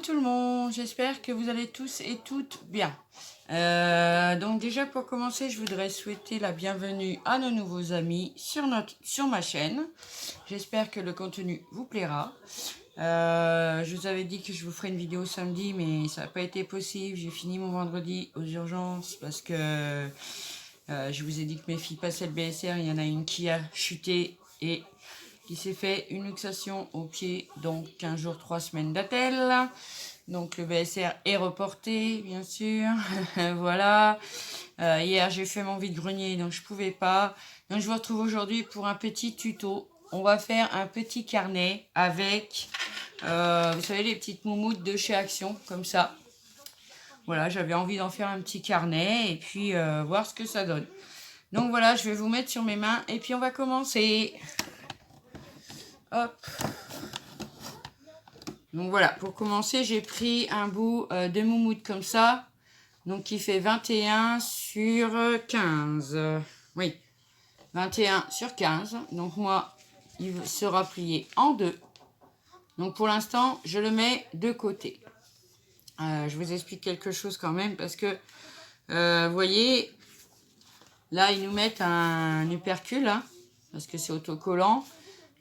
tout le monde, j'espère que vous allez tous et toutes bien. Donc déjà pour commencer, je voudrais souhaiter la bienvenue à nos nouveaux amis sur ma chaîne. J'espère que le contenu vous plaira. Je vous avais dit que je vous ferai une vidéo samedi, mais ça n'a pas été possible. J'ai fini mon vendredi aux urgences parce que je vous ai dit que mes filles passaient le BSR. Il y en a une qui a chuté et qui s'est fait une luxation au pied, donc 15 jours, 3 semaines d'attelle. Donc le BSR est reporté, bien sûr. Voilà. Hier, j'ai fait mon vide-grenier, donc je pouvais pas. Donc je vous retrouve aujourd'hui pour un petit tuto. On va faire un petit carnet avec, vous savez, les petites moumoutes de chez Action, comme ça. Voilà, j'avais envie d'en faire un petit carnet et puis voir ce que ça donne. Donc voilà, je vais vous mettre sur mes mains et puis on va commencer. Hop. Donc voilà, pour commencer, j'ai pris un bout de moumoute comme ça. Donc qui fait 21 sur 15. Oui, 21 sur 15. Donc moi, il sera plié en deux. Donc pour l'instant, je le mets de côté. Je vous explique quelque chose quand même parce que, vous voyez, là, ils nous mettent un hypercule, hein, parce que c'est autocollant.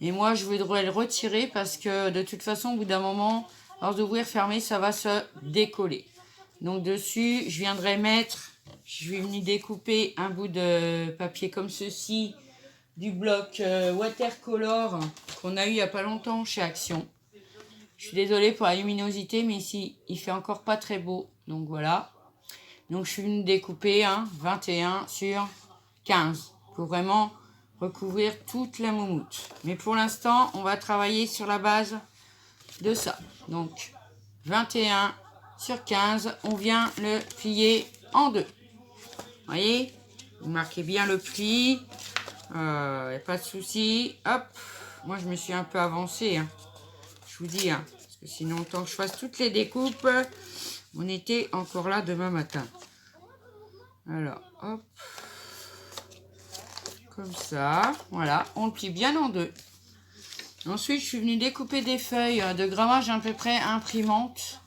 Et moi, je voudrais le retirer parce que de toute façon, au bout d'un moment, à force d'ouvrir, fermer, ça va se décoller. Donc dessus, je viendrai mettre, je vais venir découper un bout de papier comme ceci, du bloc watercolor qu'on a eu il n'y a pas longtemps chez Action. Je suis désolée pour la luminosité, mais ici, il fait encore pas très beau. Donc voilà. Donc je suis venue découper 21 sur 15 pour vraiment recouvrir toute la moumoute. Mais pour l'instant, on va travailler sur la base de ça. Donc 21 sur 15, on vient le plier en deux. Vous voyez, vous marquez bien le pli, pas de souci. Hop, moi je me suis un peu avancée, hein. Je vous dis, parce que sinon, tant que je fasse toutes les découpes, on était encore là demain matin. Alors, hop, comme ça, voilà, on le plie bien en deux. Ensuite, je suis venue découper des feuilles de grammage à peu près imprimante.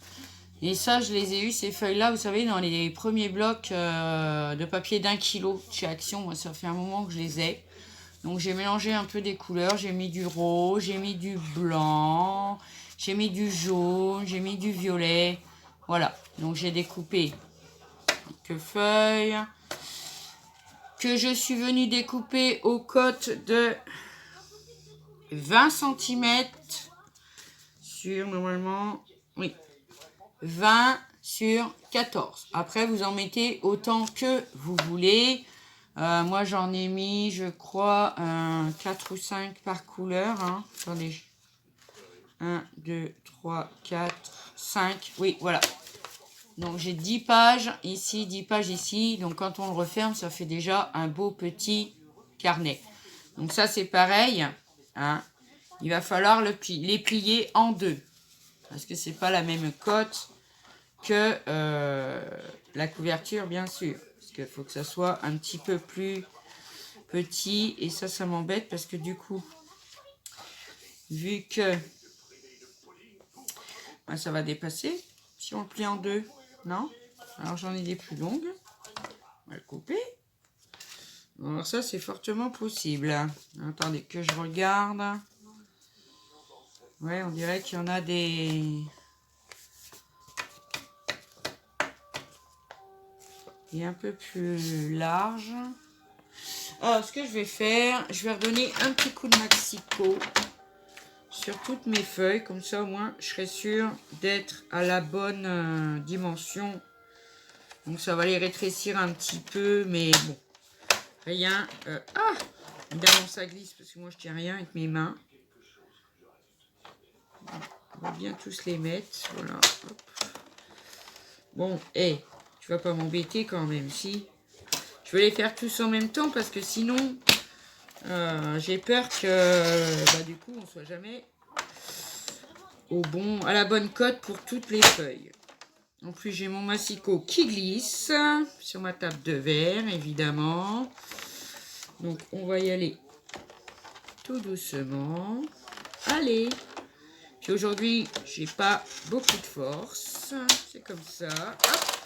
Et ça, je les ai eues, ces feuilles-là, vous savez, dans les premiers blocs de papier d'1 kilo chez Action. Moi, ça fait un moment que je les ai. Donc, j'ai mélangé un peu des couleurs. J'ai mis du rose, j'ai mis du blanc, j'ai mis du jaune, j'ai mis du violet. Voilà. Donc, j'ai découpé quelques feuilles que je suis venue découper aux cotes de 20 cm sur, normalement, oui, 20 sur 14. Après, vous en mettez autant que vous voulez. Moi, j'en ai mis, je crois, 4 ou 5 par couleur. Hein. Attendez. 1, 2, 3, 4, 5. Oui, voilà. Donc, j'ai 10 pages ici, 10 pages ici. Donc, quand on le referme, ça fait déjà un beau petit carnet. Donc, ça, c'est pareil. Hein. Il va falloir les plier en deux. Parce que c'est pas la même cote que la couverture, bien sûr. Parce qu'il faut que ça soit un petit peu plus petit. Et ça m'embête parce que du coup, vu que ça va dépasser, si on le plie en deux, non? Alors j'en ai des plus longues. On va le couper. Alors ça, c'est fortement possible. Attendez que je regarde. Ouais, on dirait qu'il y en a des... Et un peu plus large. Alors, ce que je vais faire, je vais redonner un petit coup de Maxico sur toutes mes feuilles. Comme ça, au moins, je serai sûre d'être à la bonne dimension. Donc, ça va les rétrécir un petit peu, mais bon. Rien. Évidemment, ça glisse parce que moi, je tiens rien avec mes mains. On va bien tous les mettre. Voilà. Hop. Bon, hey, tu vas pas m'embêter quand même, si. Je vais les faire tous en même temps parce que sinon, j'ai peur que du coup, on soit jamais à la bonne cote pour toutes les feuilles. En plus, j'ai mon massicot qui glisse sur ma table de verre, évidemment. Donc, on va y aller tout doucement. Allez. Puis aujourd'hui, j'ai pas beaucoup de force. C'est comme ça. Hop.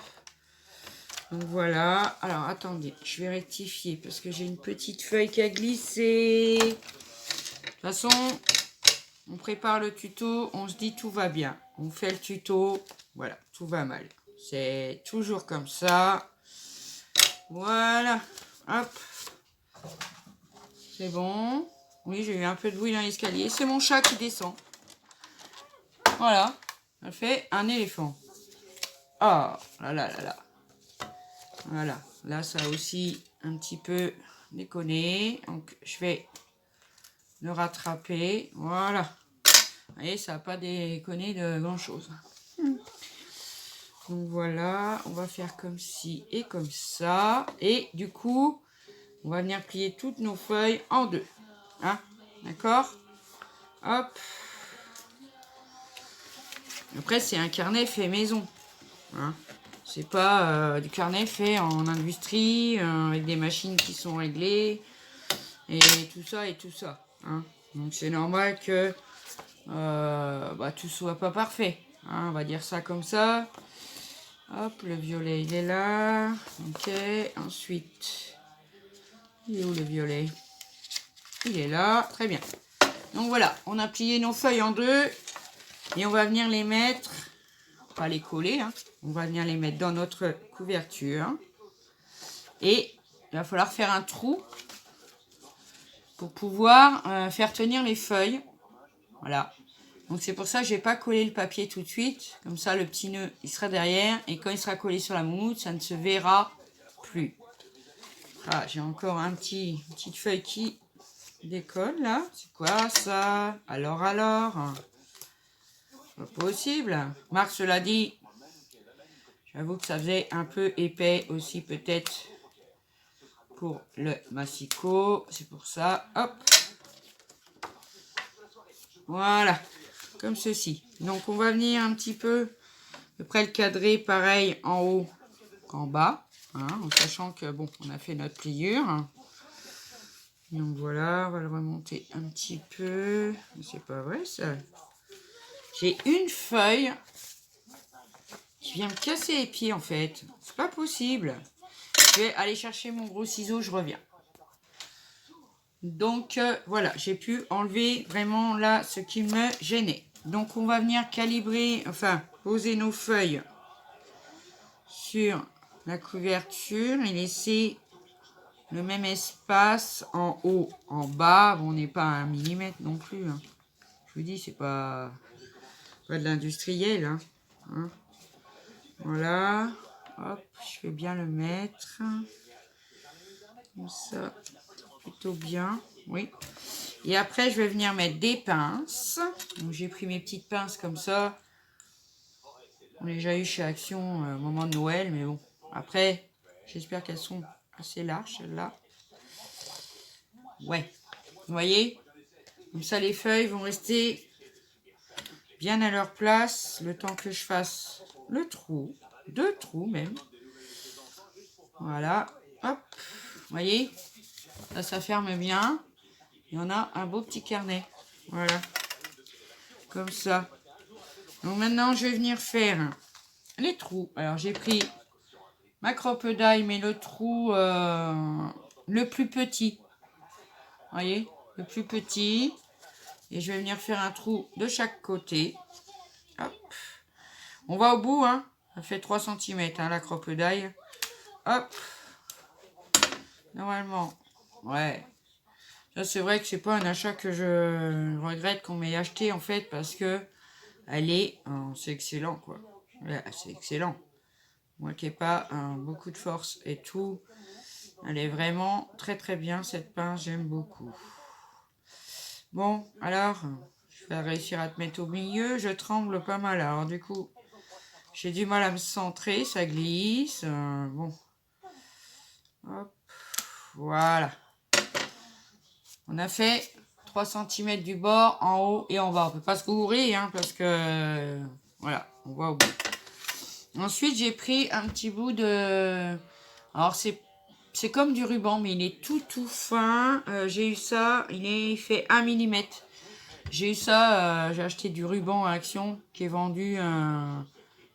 Donc voilà. Alors attendez, je vais rectifier parce que j'ai une petite feuille qui a glissé. De toute façon, on prépare le tuto, on se dit tout va bien. On fait le tuto, voilà, tout va mal. C'est toujours comme ça. Voilà. Hop. C'est bon. Oui, j'ai eu un peu de bruit dans l'escalier. C'est mon chat qui descend. Voilà. Ça fait un éléphant. Oh là là là là. Voilà. Là, ça a aussi un petit peu déconné. Donc, je vais le rattraper. Voilà. Vous voyez, ça n'a pas déconné de grand-chose. Donc, voilà. On va faire comme ci et comme ça. Et du coup, on va venir plier toutes nos feuilles en deux. Hein? D'accord? Hop. Après, c'est un carnet fait maison. Hein? C'est pas du carnet fait en industrie, avec des machines qui sont réglées, et tout ça et tout ça. Hein? Donc c'est normal que tout soit pas parfait. Hein? On va dire ça comme ça. Hop, le violet il est là. Ok, ensuite, il est où le violet? Il est là, très bien. Donc voilà, on a plié nos feuilles en deux, et on va venir les mettre, pas les coller, hein. On va venir les mettre dans notre couverture. Et il va falloir faire un trou pour pouvoir faire tenir les feuilles. Voilà. Donc c'est pour ça que je n'ai pas collé le papier tout de suite. Comme ça, le petit nœud, il sera derrière. Et quand il sera collé sur la moumoute, ça ne se verra plus. Ah, j'ai encore une petite feuille qui décolle là. C'est quoi ça? Alors pas possible. Marc se l'a dit. J'avoue que ça faisait un peu épais aussi peut-être pour le massicot. C'est pour ça. Hop. Voilà. Comme ceci. Donc on va venir un petit peu à peu près le cadrer pareil en haut qu'en bas. Hein, en sachant que bon, on a fait notre pliure. Donc voilà, on va le remonter un petit peu. C'est pas vrai ça. J'ai une feuille qui vient me casser les pieds en fait. C'est pas possible. Je vais aller chercher mon gros ciseau, je reviens. Donc voilà, j'ai pu enlever vraiment là ce qui me gênait. Donc on va venir calibrer, enfin poser nos feuilles sur la couverture et laisser le même espace en haut, en bas. Bon, on n'est pas à 1 millimètre non plus. Hein. Je vous dis, c'est pas de l'industriel. Hein. Voilà. Hop, je vais bien le mettre. Comme ça, plutôt bien. Oui. Et après, je vais venir mettre des pinces. Donc, j'ai pris mes petites pinces comme ça. On l'a déjà eu chez Action au moment de Noël, mais bon. Après, j'espère qu'elles sont assez larges, celles-là. Ouais. Vous voyez? Comme ça, les feuilles vont rester bien à leur place le temps que je fasse le trou. 2 trous même. Voilà. Hop. Vous voyez? Là, ça ferme bien. Et on a un beau petit carnet. Voilà. Comme ça. Donc maintenant, je vais venir faire les trous. Alors, j'ai pris ma crocodile, mais le trou le plus petit. Vous voyez? Le plus petit. Et je vais venir faire un trou de chaque côté. Hop. On va au bout, hein. Ça fait 3 cm, hein, la crocodile. Hop. Normalement. Ouais. Ça, c'est vrai que c'est pas un achat que je regrette qu'on m'ait acheté, en fait, parce que elle est... c'est excellent, quoi. Ouais, c'est excellent. Moi qui n'ai pas beaucoup de force et tout. Elle est vraiment très très bien, cette pince. J'aime beaucoup. Bon, alors... je vais réussir à te mettre au milieu. Je tremble pas mal. Alors, du coup... j'ai du mal à me centrer, ça glisse. Bon. Hop. Voilà. On a fait 3 cm du bord, en haut et en bas. On ne peut pas se couvrir, hein, parce que... voilà, on va au bout. Ensuite, j'ai pris un petit bout de... alors, c'est comme du ruban, mais il est tout fin. J'ai eu ça, il fait 1 mm. J'ai eu ça, j'ai acheté du ruban à Action qui est vendu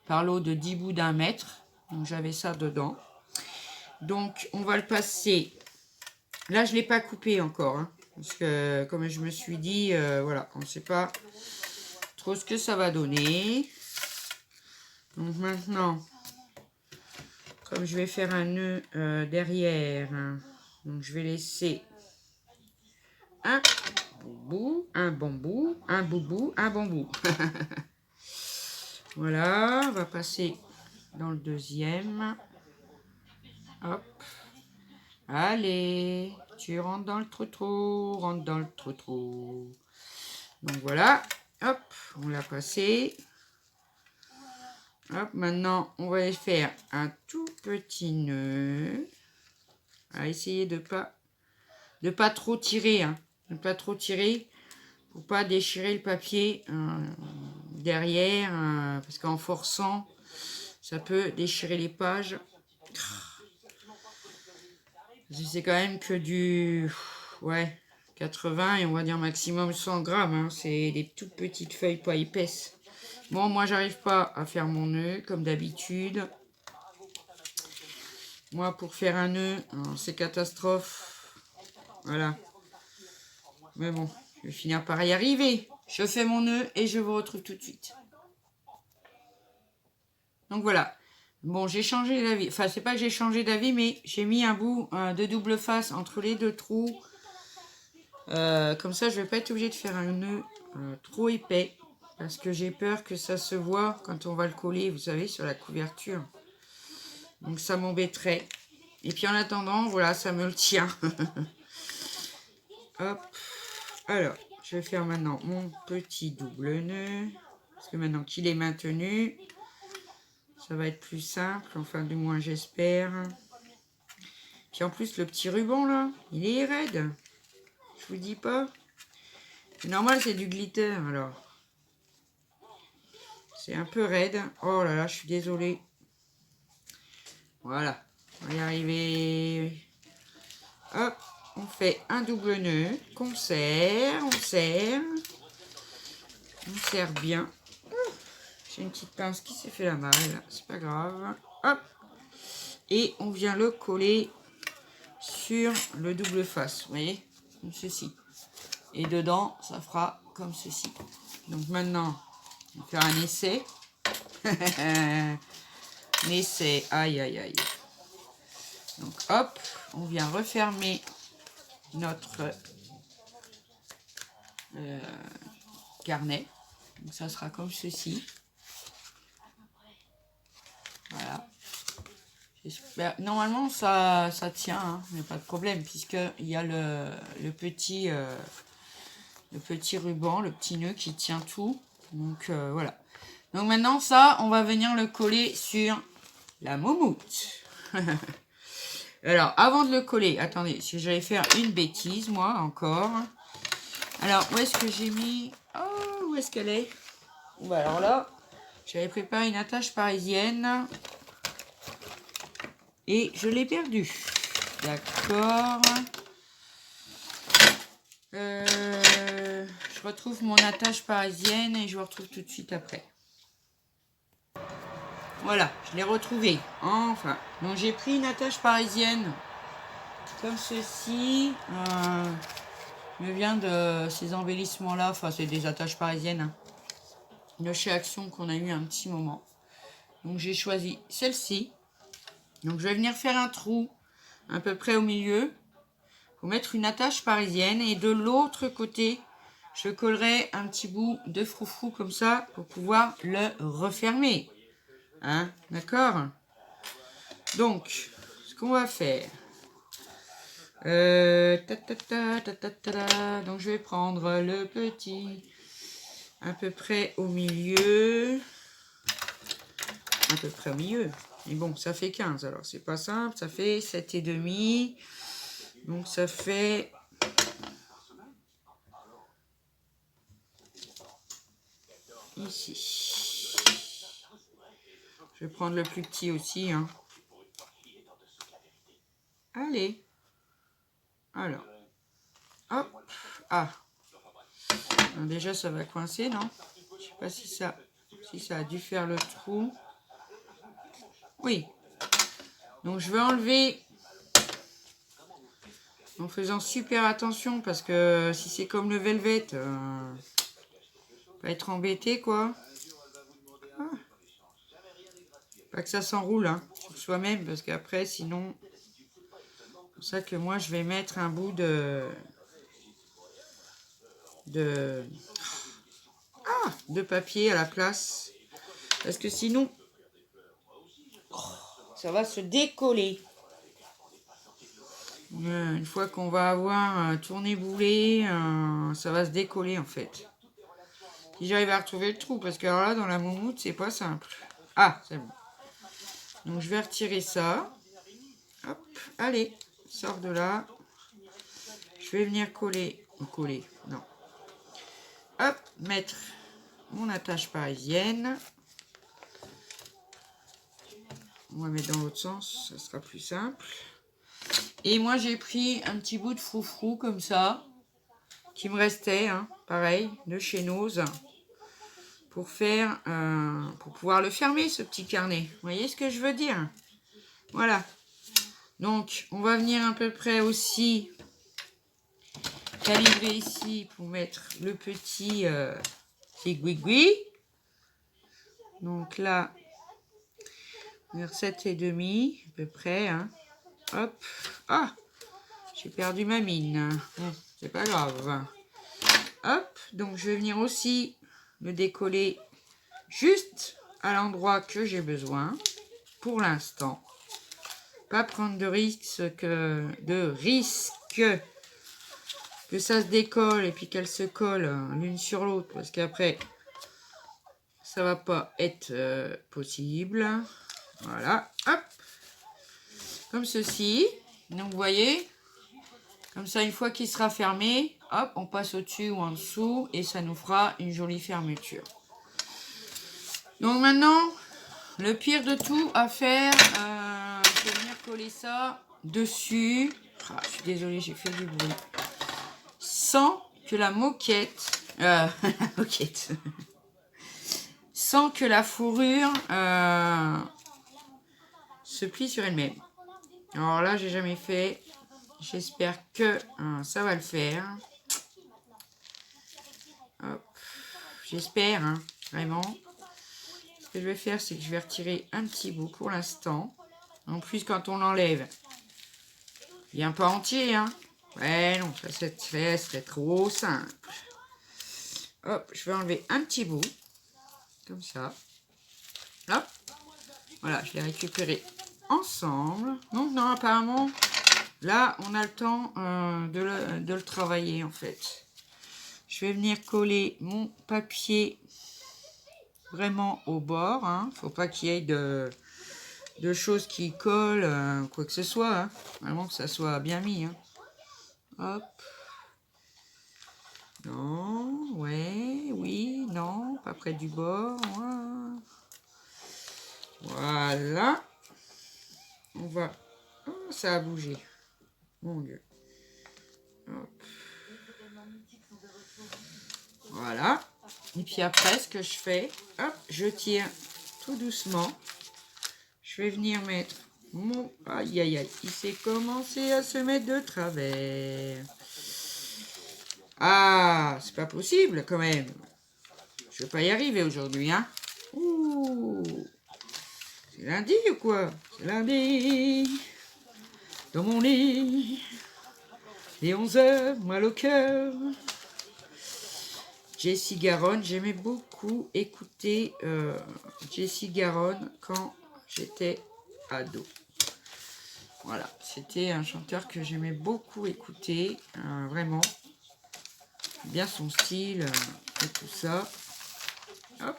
par lot de 10 bouts d'1 mètre. Donc j'avais ça dedans. Donc on va le passer. Là je ne l'ai pas coupé encore. Hein, parce que comme je me suis dit, voilà, on ne sait pas trop ce que ça va donner. Donc maintenant, comme je vais faire un nœud derrière, hein, donc je vais laisser un boubou, un bambou, un boubou, un bambou. Voilà, on va passer dans le deuxième. Hop. Allez, tu rentres dans le trou-trou, rentre dans le trou-trou. Donc voilà, hop, on l'a passé. Hop, maintenant, on va faire un tout petit nœud. À essayer de pas trop tirer, hein. De pas trop tirer pour pas déchirer le papier derrière, parce qu'en forçant, ça peut déchirer les pages. C'est quand même que du 80 et on va dire maximum 100 grammes. Hein. C'est des toutes petites feuilles pas épaisses. Bon, moi, j'arrive pas à faire mon nœud comme d'habitude. Moi, pour faire un nœud, c'est catastrophe. Voilà. Mais bon, je vais finir par y arriver. Je fais mon nœud et je vous retrouve tout de suite. Donc voilà. Bon, j'ai changé d'avis. Enfin, c'est pas que j'ai changé d'avis, mais j'ai mis un bout de double face entre les deux trous. Comme ça, je vais pas être obligée de faire un nœud trop épais. Parce que j'ai peur que ça se voit quand on va le coller, vous savez, sur la couverture. Donc ça m'embêterait. Et puis en attendant, voilà, ça me le tient. Hop. Alors, je vais faire maintenant mon petit double nœud. Parce que maintenant qu'il est maintenu, ça va être plus simple. Enfin, du moins, j'espère. Puis en plus, le petit ruban, là, il est raide. Je vous dis pas. C'est normal, c'est du glitter, alors. C'est un peu raide. Oh là là, je suis désolée. Voilà. On va y arriver. Hop. On fait un double nœud qu'on serre, on serre bien. J'ai une petite pince qui s'est fait la malle, c'est pas grave. Hop. Et on vient le coller sur le double face, vous voyez, comme ceci. Et dedans, ça fera comme ceci. Donc maintenant, on va faire un essai. Un essai, aïe aïe aïe. Donc hop, on vient refermer notre carnet. Donc ça sera comme ceci. Voilà. Normalement ça tient, hein, mais pas de problème puisqu'il y a le petit ruban, le petit nœud qui tient tout. Donc voilà. Donc maintenant ça, on va venir le coller sur la moumoute. Alors avant de le coller, attendez, si j'allais faire une bêtise moi encore. Alors où est-ce que j'ai mis? Oh, où est-ce qu'elle est? Bah alors là, j'avais préparé une attache parisienne. Et je l'ai perdu. D'accord. Je retrouve mon attache parisienne et je vous retrouve tout de suite après. Voilà, je l'ai retrouvée. Enfin. Donc j'ai pris une attache parisienne comme ceci. Me vient de ces embellissements-là. Enfin, c'est des attaches parisiennes. Hein, de chez Action qu'on a eu un petit moment. Donc j'ai choisi celle-ci. Donc je vais venir faire un trou à peu près au milieu pour mettre une attache parisienne et de l'autre côté je collerai un petit bout de froufrou comme ça pour pouvoir le refermer, hein, d'accord. Donc ce qu'on va faire, donc je vais prendre le petit à peu près au milieu, mais bon, ça fait 15, alors c'est pas simple, ça fait 7,5. Donc ça fait... Ici. Je vais prendre le plus petit aussi. Hein. Allez. Alors. Hop. Ah. Alors déjà, ça va coincer, non? Je sais pas si ça a dû faire le trou. Oui. Donc, je vais enlever en faisant super attention parce que si c'est comme le velvet, pas être embêté, quoi. Ah. Pas que ça s'enroule hein, sur soi-même parce qu'après, sinon... C'est pour ça que moi, je vais mettre un bout de papier à la place. Parce que sinon, ça va se décoller. Une fois qu'on va avoir tourné boulet, ça va se décoller en fait. Si j'arrive à retrouver le trou, parce que alors là, dans la moumoute, c'est pas simple. Ah, c'est bon. Donc, je vais retirer ça. Hop, allez, sors de là. Je vais venir coller, non. Hop, mettre mon attache parisienne. On va mettre dans l'autre sens, ça sera plus simple. Et moi, j'ai pris un petit bout de froufrou comme ça, qui me restait, hein, pareil, de chez Nose, pour faire, pour pouvoir le fermer, ce petit carnet. Vous voyez ce que je veux dire? Voilà. Donc, on va venir à peu près aussi calibrer ici pour mettre le petit aiguille. Donc là, vers 7,5 à peu près. Hein. Hop. Ah, j'ai perdu ma mine. Bon, c'est pas grave. Hop, donc je vais venir aussi le décoller juste à l'endroit que j'ai besoin pour l'instant. Pas prendre de risque que ça se décolle et puis qu'elle se colle l'une sur l'autre parce qu'après ça va pas être possible. Voilà, hop, comme ceci. Donc vous voyez, comme ça une fois qu'il sera fermé, hop, on passe au-dessus ou en dessous et ça nous fera une jolie fermeture. Donc maintenant, le pire de tout à faire, je vais venir coller ça dessus. Ah, je suis désolée, j'ai fait du bruit. Sans que la moquette, la moquette, sans que la fourrure se plie sur elle-même. Alors là, j'ai jamais fait. J'espère que ça va le faire. J'espère, hein, vraiment. Ce que je vais faire, c'est que je vais retirer un petit bout pour l'instant. En plus, quand on l'enlève, il vient pas entier, hein. Ouais, non, ça serait trop simple. Hop, je vais enlever un petit bout. Comme ça. Hop. Voilà, je l'ai récupéré ensemble. Donc, non, apparemment, là, on a le temps de le travailler, en fait. Je vais venir coller mon papier vraiment au bord. Hein. Faut pas qu'il y ait de choses qui collent, quoi que ce soit. Hein. Vraiment que ça soit bien mis. Hein. Hop. Non, ouais, oui, non, pas près du bord. Voilà. On va... Oh, ça a bougé. Mon Dieu. Hop. Voilà. Et puis après, ce que je fais, hop, je tire tout doucement. Je vais venir mettre mon... Aïe, aïe, aïe. Il s'est commencé à se mettre de travers. Ah, c'est pas possible quand même. Je vais pas y arriver aujourd'hui, hein. Ouh. C'est lundi ou quoi? C'est lundi. Dans mon lit. Les 11h, mal au cœur. Jessie Garonne, j'aimais beaucoup écouter Jessie Garonne quand j'étais ado. Voilà, c'était un chanteur que j'aimais beaucoup écouter, vraiment. Bien son style et tout ça. Hop.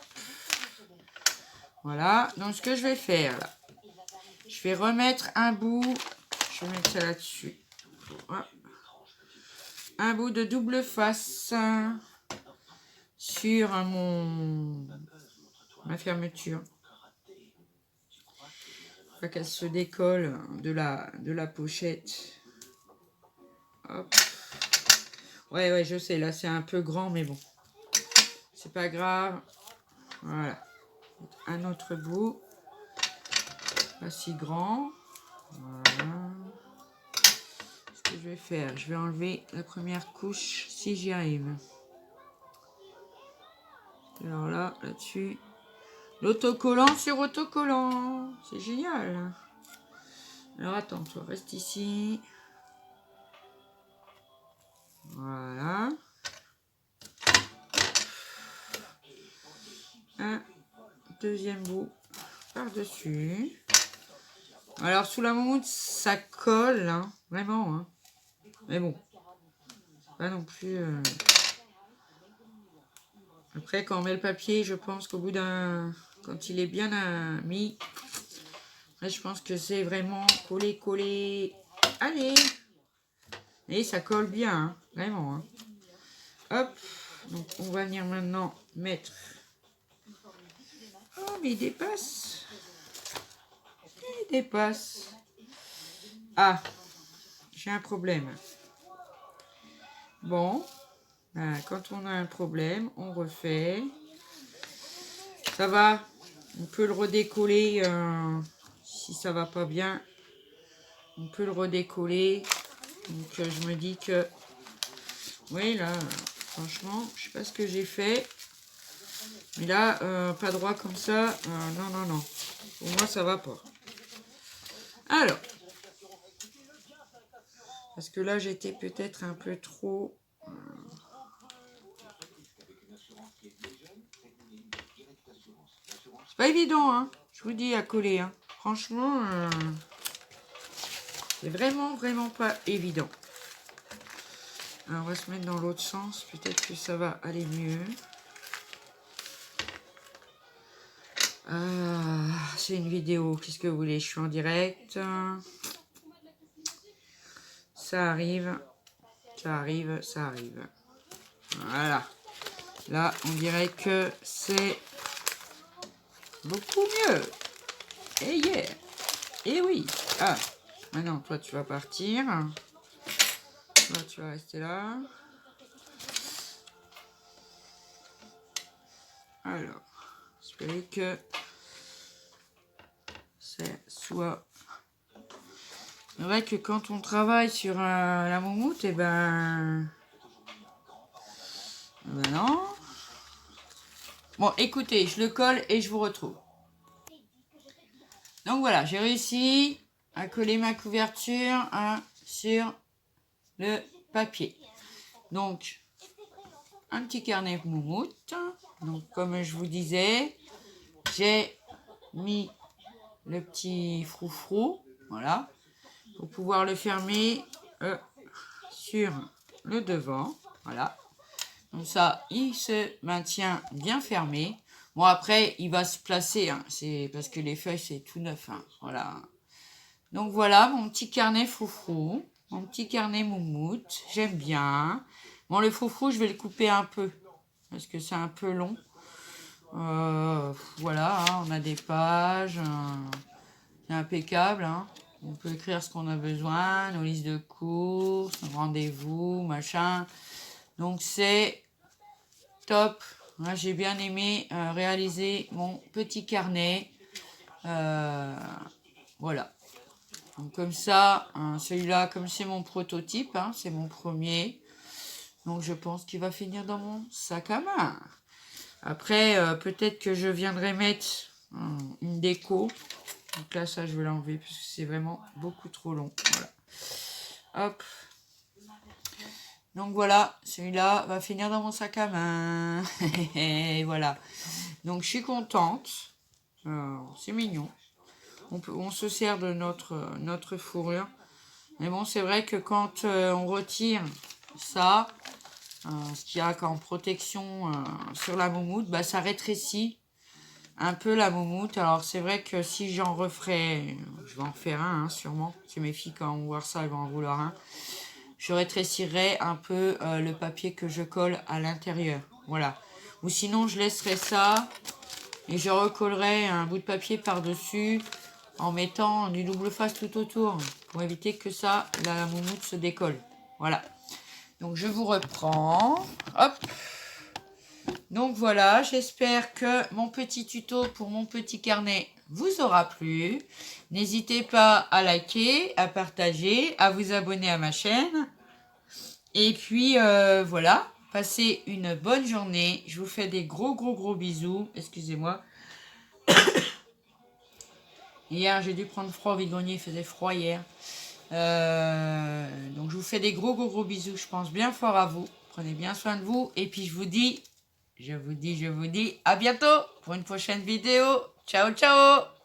Voilà, donc ce que je vais faire là, je vais remettre un bout, je vais mettre ça là-dessus. Un bout de double face sur ma fermeture. Pas qu'elle se décolle de la pochette. Hop. Ouais, je sais, là c'est un peu grand, mais bon. c'est pas grave. Voilà. Un autre bout. Pas si grand. Voilà. Ce que je vais faire, je vais enlever la première couche si j'y arrive. Alors là-dessus, l'autocollant sur autocollant. C'est génial. Alors attends, toi, reste ici. Voilà. Un deuxième bout par-dessus. Alors sous la moumoute, ça colle, hein, vraiment. Hein. Mais bon, pas non plus... Après, quand on met le papier, je pense qu'au bout d'un... Quand il est bien mis, là, je pense que c'est vraiment collé. Allez! Et ça colle bien, hein, vraiment. Hein. Hop! Donc, on va venir maintenant mettre... Oh, mais il dépasse! Il dépasse! Ah! J'ai un problème. Bon. Quand on a un problème, on refait. Ça va. On peut le redécoller si ça va pas bien. On peut le redécoller. Donc je me dis que... Oui, là, franchement, je sais pas ce que j'ai fait. Mais là, pas droit comme ça. Non. Pour moi, ça va pas. Alors. Parce que là, j'étais peut-être un peu trop... C'est pas évident, hein. Je vous dis, à coller. Hein. Franchement, c'est vraiment pas évident. Alors, on va se mettre dans l'autre sens. Peut-être que ça va aller mieux. C'est une vidéo. Qu'est-ce que vous voulez? Je suis en direct. Ça arrive. Voilà. Là, on dirait que c'est beaucoup mieux. Et yeah. Et oui. Ah. Maintenant, toi, tu vas partir. Toi, tu vas rester là. Alors, j'espère que c'est soit... C'est vrai que quand on travaille sur la moumoute, et ben non. Bon, écoutez, je le colle et je vous retrouve. Donc voilà, j'ai réussi à coller ma couverture sur le papier. Donc, un petit carnet moumoute. Donc, comme je vous disais, j'ai mis le petit froufrou, voilà, pour pouvoir le fermer sur le devant, voilà. Donc ça, il se maintient bien fermé. Bon, après, il va se placer, hein, c'est parce que les feuilles, c'est tout neuf, hein, voilà. Donc voilà, mon petit carnet froufrou, mon petit carnet moumoute, j'aime bien. Bon, le froufrou, je vais le couper un peu, parce que c'est un peu long. Voilà, hein, on a des pages, c'est impeccable, hein. On peut écrire ce qu'on a besoin, nos listes de courses, nos rendez-vous, machin. Donc c'est top. Moi, j'ai bien aimé réaliser mon petit carnet. Voilà. Donc comme ça, celui-là, comme c'est mon prototype, hein, c'est mon premier. Donc je pense qu'il va finir dans mon sac à main. Après, peut-être que je viendrai mettre une déco. Donc là, ça, je vais l'enlever parce que c'est vraiment beaucoup trop long. Voilà. Hop. Donc voilà, celui-là va finir dans mon sac à main. Et voilà. Donc je suis contente. C'est mignon. On se sert de notre fourrure. Mais bon, c'est vrai que quand on retire ça, ce qu'il y a en protection sur la moumoute, bah, ça rétrécit un peu la moumoute. Alors c'est vrai que si j'en referais, je vais en faire un hein, sûrement, si mes filles quand on voit ça elles vont en vouloir un, je rétrécirais un peu le papier que je colle à l'intérieur, voilà. Ou sinon je laisserais ça et je recollerais un bout de papier par dessus en mettant du double face tout autour pour éviter que ça, la moumoute se décolle, voilà. Donc je vous reprends, hop. Donc voilà, j'espère que mon petit tuto pour mon petit carnet vous aura plu. N'hésitez pas à liker, à partager, à vous abonner à ma chaîne. Et puis voilà, passez une bonne journée. Je vous fais des gros bisous. Excusez-moi. Hier, j'ai dû prendre froid au vide-grenier, il faisait froid hier. Donc je vous fais des gros bisous. Je pense bien fort à vous. Prenez bien soin de vous. Et puis je vous dis à bientôt pour une prochaine vidéo. Ciao.